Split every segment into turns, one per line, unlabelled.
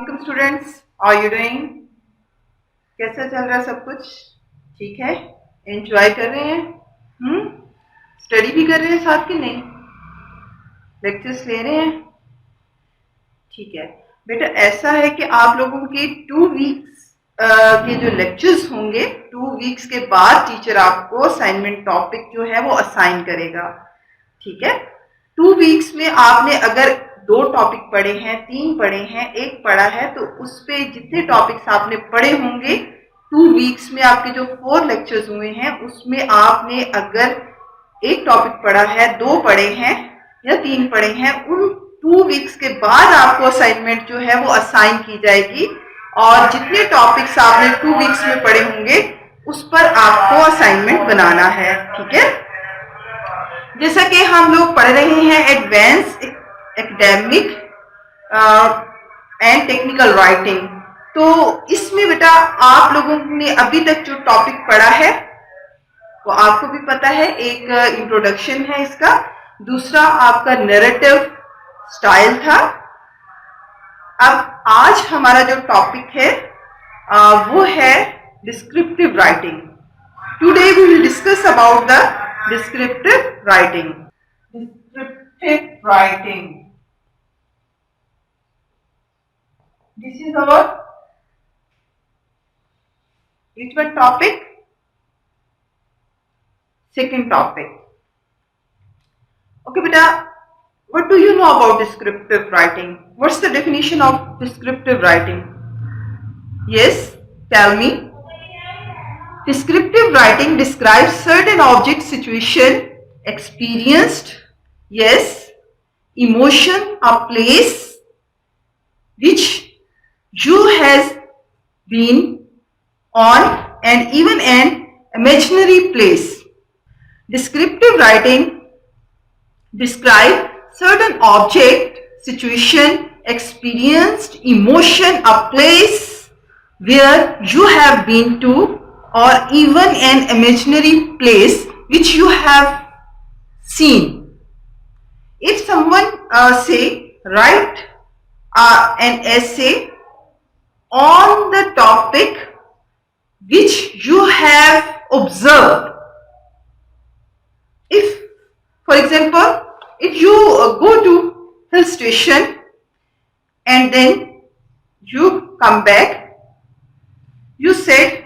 Welcome students, how are you doing? कैसा चल रहा है सब कुछ? ठीक है? एंजॉय कर रहे हैं? स्टडी भी कर रहे हैं साथ कि नहीं? लेक्चर्स ले रहे हैं? ठीक है बेटा, ऐसा है कि आप लोगों के 2 वीक्स के जो लेक्चर्स होंगे, 2 वीक्स के बाद टीचर आपको असाइनमेंट टॉपिक जो है वो असाइन करेगा। ठीक है? 2 वीक्स में आपने अगर 2 टॉपिक पढ़े हैं, 3 पढ़े हैं, 1 पढ़ा है, तो उस पे जितने टॉपिक्स आपने पढ़े होंगे 2 वीक्स में, आपके जो 4 लेक्चर्स हुए हैं उसमें आपने अगर 1 टॉपिक पढ़ा है, 2 पढ़े हैं या 3 पढ़े हैं, उन 2 वीक्स के बाद आपको असाइनमेंट जो है वो असाइन की जाएगी और जितने टॉपिक्स आपने 2 वीक्स में पढ़े होंगे उस पर आपको असाइनमेंट बनाना है। ठीक है? जैसा कि हम लोग पढ़ रहे हैं advance academic and technical writing, तो इसमें बेटा आप लोगों ने अभी तक जो टॉपिक पढ़ा है वो आपको भी पता है। एक इंट्रोडक्शन है इसका, दूसरा आपका नैरेटिव स्टाइल था। अब आज हमारा जो टॉपिक है वो है descriptive writing. Today we will discuss about the descriptive writing. Descriptive writing. This is our which one topic? Second topic. Okay, beta. What do you know about descriptive writing? What's the definition of descriptive writing? Yes, tell me. Descriptive writing describes certain object, situation, experienced, yes, emotion or place which you has been on and even an imaginary place. Descriptive writing describe certain object, situation, experienced, emotion, a place where you have been to or even an imaginary place which you have seen. If someone say write an essay on the topic which you have observed. If, for example, if you go to hill station and then you come back, you said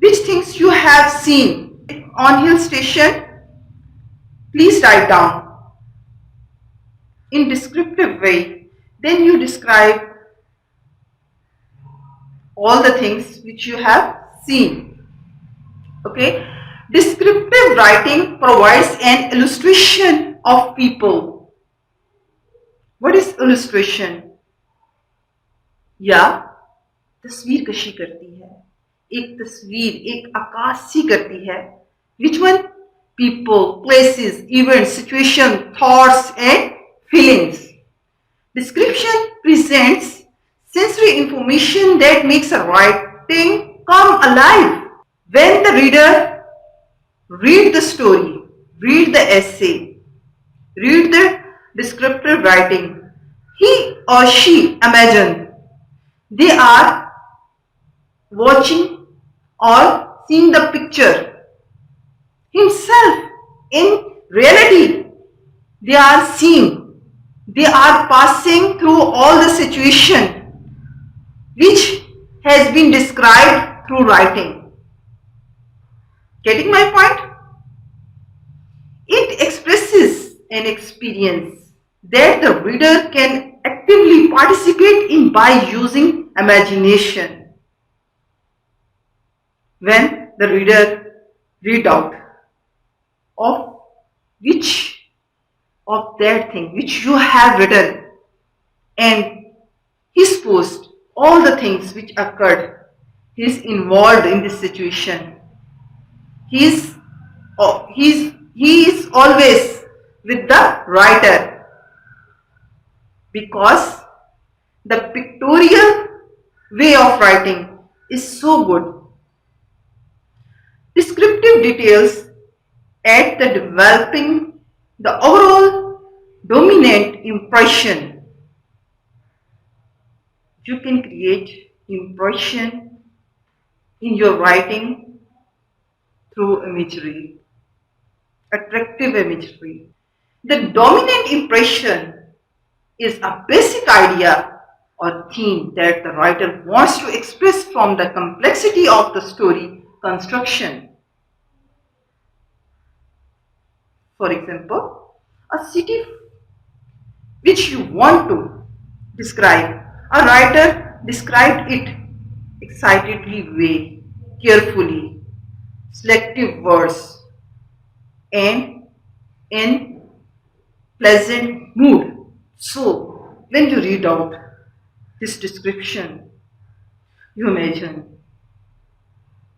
which things you have seen on hill station, please write down in descriptive way. Then you describe all the things which you have seen. Okay? Descriptive writing provides an illustration of people. What is illustration? या तस्वीर कशी करती है, एक तस्वीर, एक अक्कासी करती है। Which one? People, places, events, situation, thoughts and feelings. Description presents sensory information that makes a writing come alive. When the reader read the story, read the essay, read the descriptive writing, he or she imagine they are watching or seeing the picture himself in reality. They are seeing, they are passing through all the situation which has been described through writing. Getting my point? It expresses an experience that the reader can actively participate in by using imagination. When the reader read out of which of that thing which you have written and he supposed all the things which occurred, he is involved in this situation. He is always with the writer because the pictorial way of writing is so good. Descriptive details add the developing the overall dominant impression. You can create impression in your writing through imagery, attractive imagery. The dominant impression is a basic idea or theme that the writer wants to express from the complexity of the story construction. For example, a city which you want to describe. A writer described it excitedly way, carefully, selective words, and in pleasant mood. So, when you read out this description, you imagine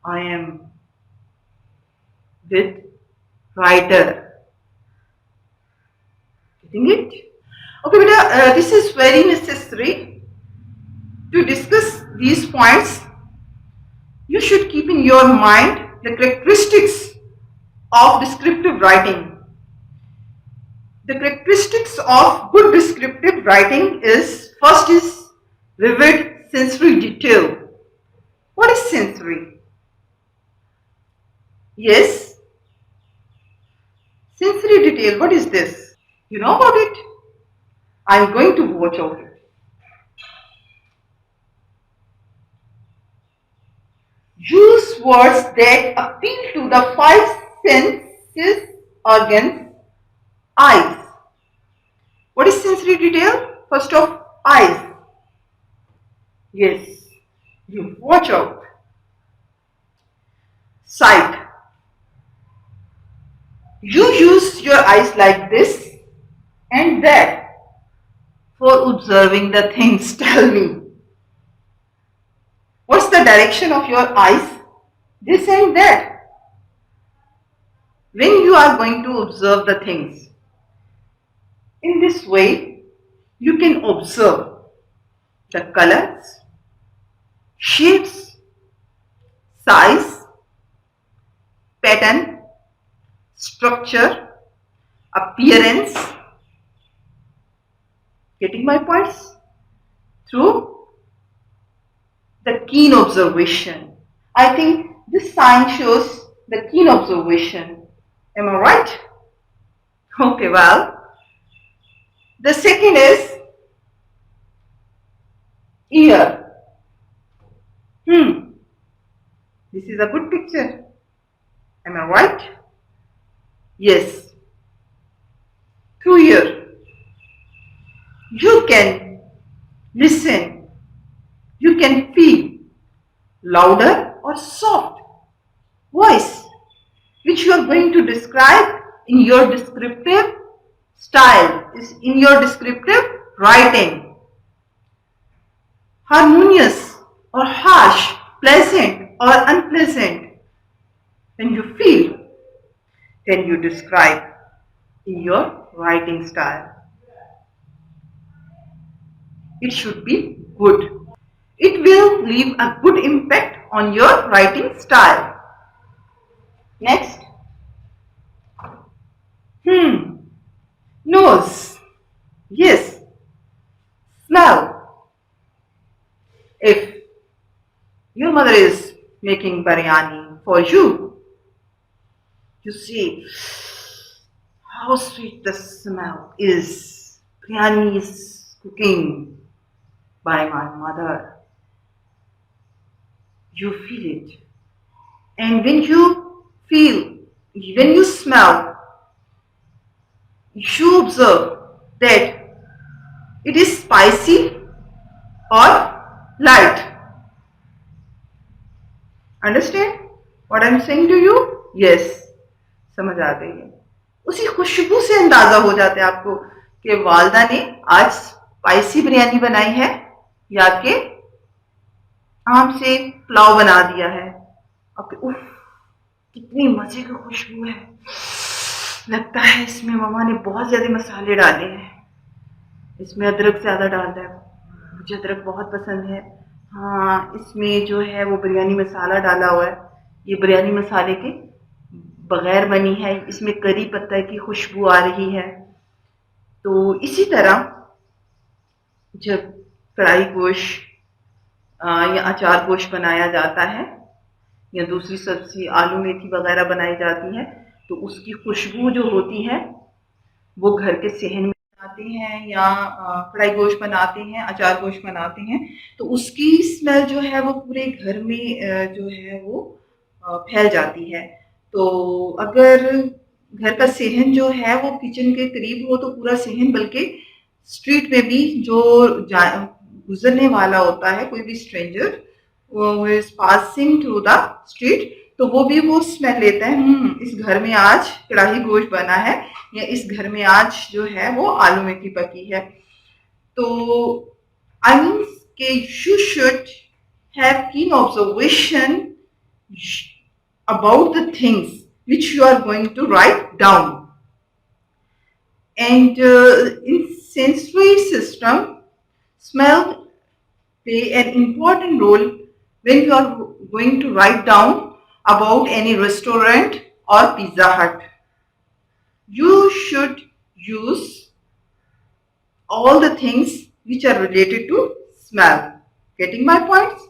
I am with writer. Getting it? Okay, beta, this is very necessary to discuss these points. You should keep in your mind the characteristics of descriptive writing. The characteristics of good descriptive writing is, first is vivid sensory detail. What is sensory? Yes, sensory detail, what is this? You know about it? I'm going to watch out it. Use words that appeal to the five senses organs. Eyes. What is sensory detail? First of eyes. Yes, you watch out. Sight. You use your eyes like this and that for observing the things. Tell me. What's the direction of your eyes? This and that. When you are going to observe the things. In this way, you can observe the colors, shapes, size, pattern, structure, appearance. Getting my points? Through the keen observation. I think this sign shows the keen observation. Am I right? Okay, well, the second is ear. This is a good picture. Am I right? Yes. Through ear, you can listen. You can feel louder or soft voice, which you are going to describe in your descriptive style, is in your descriptive writing. Harmonious or harsh, pleasant or unpleasant. When you feel, then you describe in your writing style. It should be good. It will leave a good impact on your writing style. Next. Nose. Yes. Smell. If your mother is making biryani for you, you see how sweet the smell is. Biryani is cooking by my mother. You feel it. And when you feel, when you smell, you observe that it is spicy or light. Understand what I am saying to you? Yes, समझ आ गई है. उसी खुशबू से अंदाजा हो जाता है आपको कि वालदा ने आज स्पाइसी बिरयानी बनाई है या कि आम से पुलाव बना दिया है. उफ, कितनी मजे की खुशबू है. लगता है इसमें मम्मा ने बहुत ज्यादा मसाले डाले हैं. इसमें अदरक ज्यादा डालना है. मुझे अदरक बहुत पसंद है. हाँ, इसमें जो है वो बिरयानी मसाला डाला हुआ है. ये बिरयानी मसाले के बगैर बनी है. इसमें करी पत्ता की खुशबू आ रही है. तो इसी तरह जब कढ़ाई गोश्त या अचार गोश्त बनाया जाता है या दूसरी सब्जी आलू मेथी वगैरह बनाई जाती है, तो उसकी खुशबू जो होती है वो घर के सेहन में बनाते हैं या कढ़ाई गोश्त बनाते हैं, अचार गोश्त बनाते हैं, तो उसकी स्मेल जो है वो पूरे घर में जो है वो फैल जाती है। तो अगर घर का सेहन जो है वो किचन के करीब हो तो पूरा सेहन, बल्कि स्ट्रीट में भी जो गुजरने वाला होता है, कोई भी स्ट्रेंजर वो is passing through the street, तो वो भी वो स्मेल लेता है, इस घर में आज कढ़ाई गोश्त बना है या इस घर में आज जो है वो आलू मेथी पकी है। तो आई मीन के यू शुड हैव कीन observation about the things which you are going to write down. And in sensory system, smell play an important role when you are going to write down about any restaurant or Pizza Hut. You should use all the things which are related to smell. Getting my points?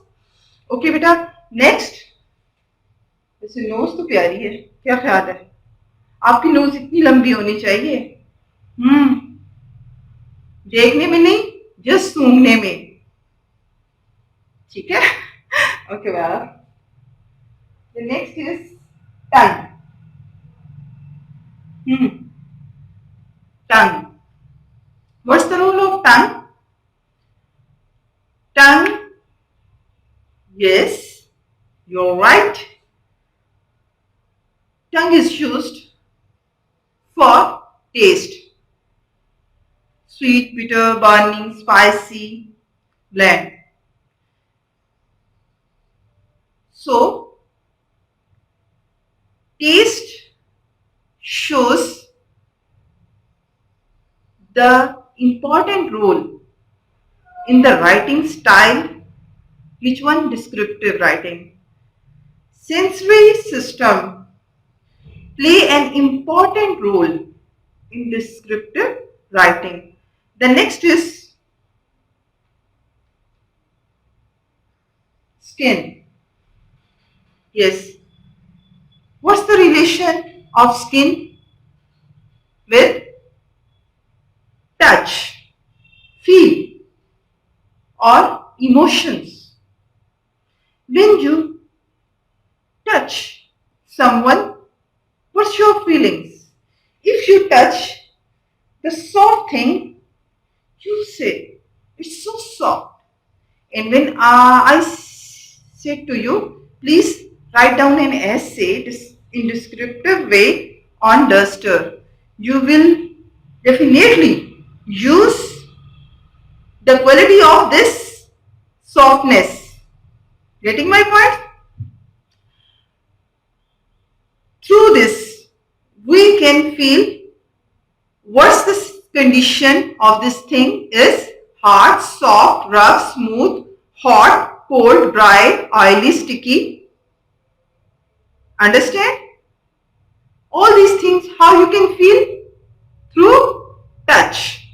Okay बेटा, next. वैसे knows तो प्यारी है, क्या ख्याल है? आपकी knows इतनी लंबी होनी चाहिए, देखने में नहीं, जस्ट सूंघने में, ठीक है? ओके वाह। The next is tongue. Tongue, what's the role of tongue? Tongue, yes, you're right. Tongue is used for taste. Sweet, bitter, burning, spicy, bland. So, taste shows the important role in the writing style. Which one? Descriptive writing. Sensory system play an important role in descriptive writing. The next is skin. Yes. What's the relation of skin with touch, feel, or emotions? When you touch someone, what's your feelings? If you touch the soft thing, you say, it's so soft. And when I said to you, please write down an essay in descriptive way on duster, you will definitely use the quality of this softness. Getting my point? Through this, we can feel what's the condition of this thing is hard, soft, rough, smooth, hot, cold, dry, oily, sticky. Understand? All these things, how you can feel? Through touch.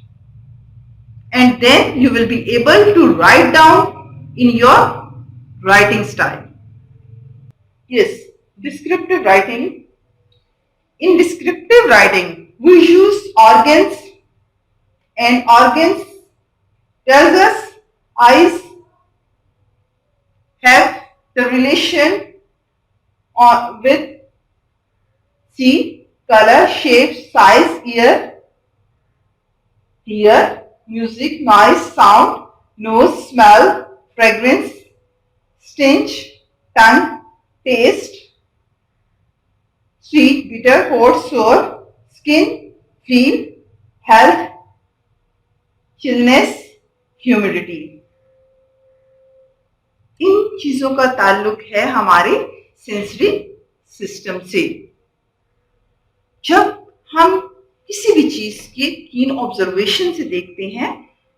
And then you will be able to write down in your writing style. Yes, descriptive writing. In descriptive writing, we use organs, and organs tells us eyes have the relation with see, color, shape, size, ear, hear, music, noise, sound, nose, smell, fragrance, stench, tongue, taste, sweet, bitter, hot, sour, skin, feel, health, chillness, humidity. इन चीजों का ताल्लुक है हमारे sensory system से। जब हम किसी भी चीज के कीन ऑब्जर्वेशन से देखते हैं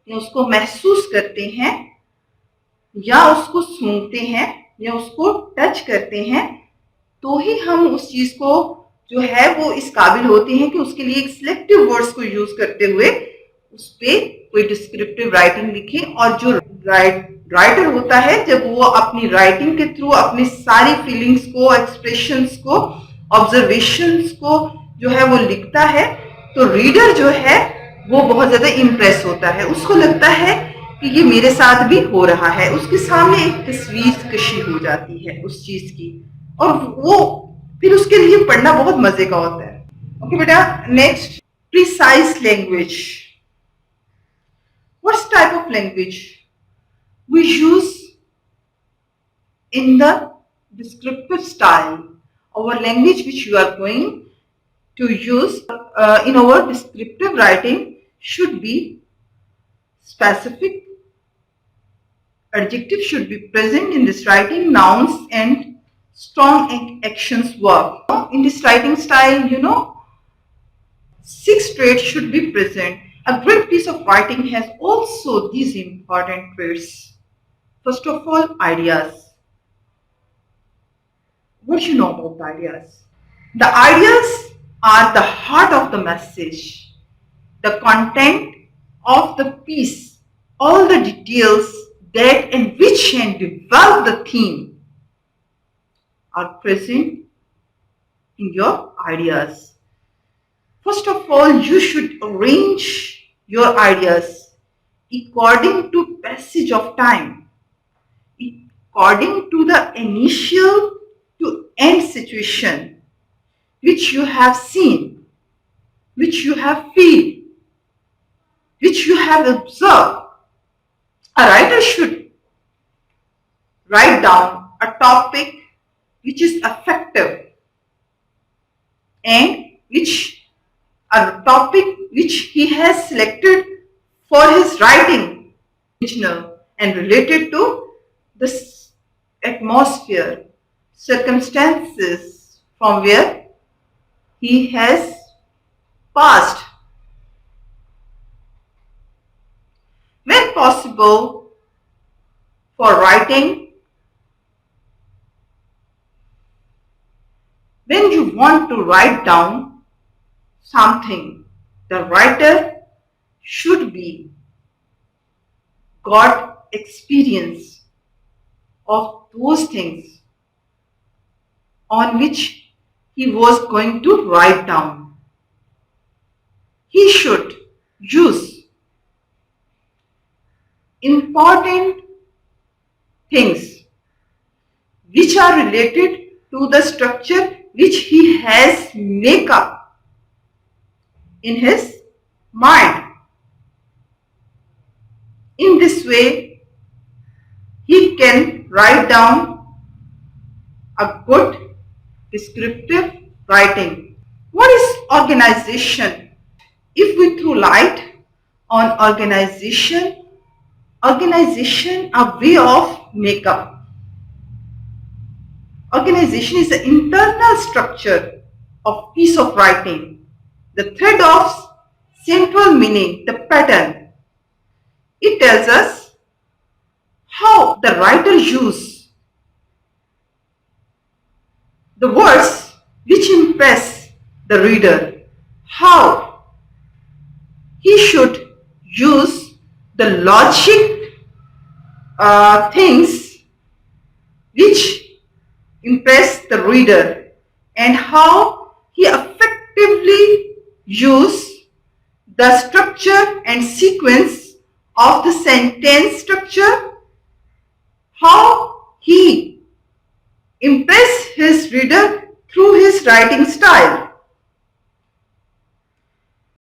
या उसको महसूस करते हैं या उसको सूंघते हैं या उसको टच करते हैं, तो ही हम उस चीज को जो है वो इस काबिल होते हैं कि उसके लिए एक सिलेक्टिव वर्ड्स को यूज करते हुए उस पर कोई डिस्क्रिप्टिव राइटिंग लिखें और जो राइटर होता है जब वो अपनी राइटिंग के थ्रू अपनी सारी फीलिंग्स को, एक्सप्रेशंस को, ऑब्जर्वेशंस को जो है वो लिखता है, तो रीडर जो है वो बहुत ज्यादा इम्प्रेस होता है। उसको लगता है कि ये मेरे साथ भी हो रहा है, उसके सामने एक तस्वीर कशी हो जाती है उस चीज की, और वो फिर उसके लिए पढ़ना बहुत मजे का होता है। ओके बेटा, next, precise language. What's type of language we use in the descriptive style? Our language which you are going to use in our descriptive writing should be specific. Adjective should be present in this writing. Nouns and strong actions verb. In this writing style, 6 traits should be present. A great piece of writing has also these important traits. First of all, ideas. What do you know about ideas? The ideas are the heart of the message, the content of the piece, all the details that enrich and develop the theme are present in your ideas. First of all, you should arrange your ideas according to passage of time, according to the initial to end situation which you have seen, which you have feel, which you have observed. A writer should write down a topic which is effective and which a topic which he has selected for his writing, original and related to the atmosphere, circumstances from where he has passed. When possible, for writing, when you want to write down something, the writer should be got experience of those things on which he was going to write down. He should use important things which are related to the structure which he has make up in his mind. In this way, he can write down a good descriptive writing. What is organization? If we throw light on organization a way of makeup. Organization is the internal structure of piece of writing, the thread of central meaning, the pattern. It tells us how the writer use the words which impress the reader, how he should use the logic things which impress the reader, and how he effectively use the structure and sequence of the sentence structure, how he impress his reader through his writing style.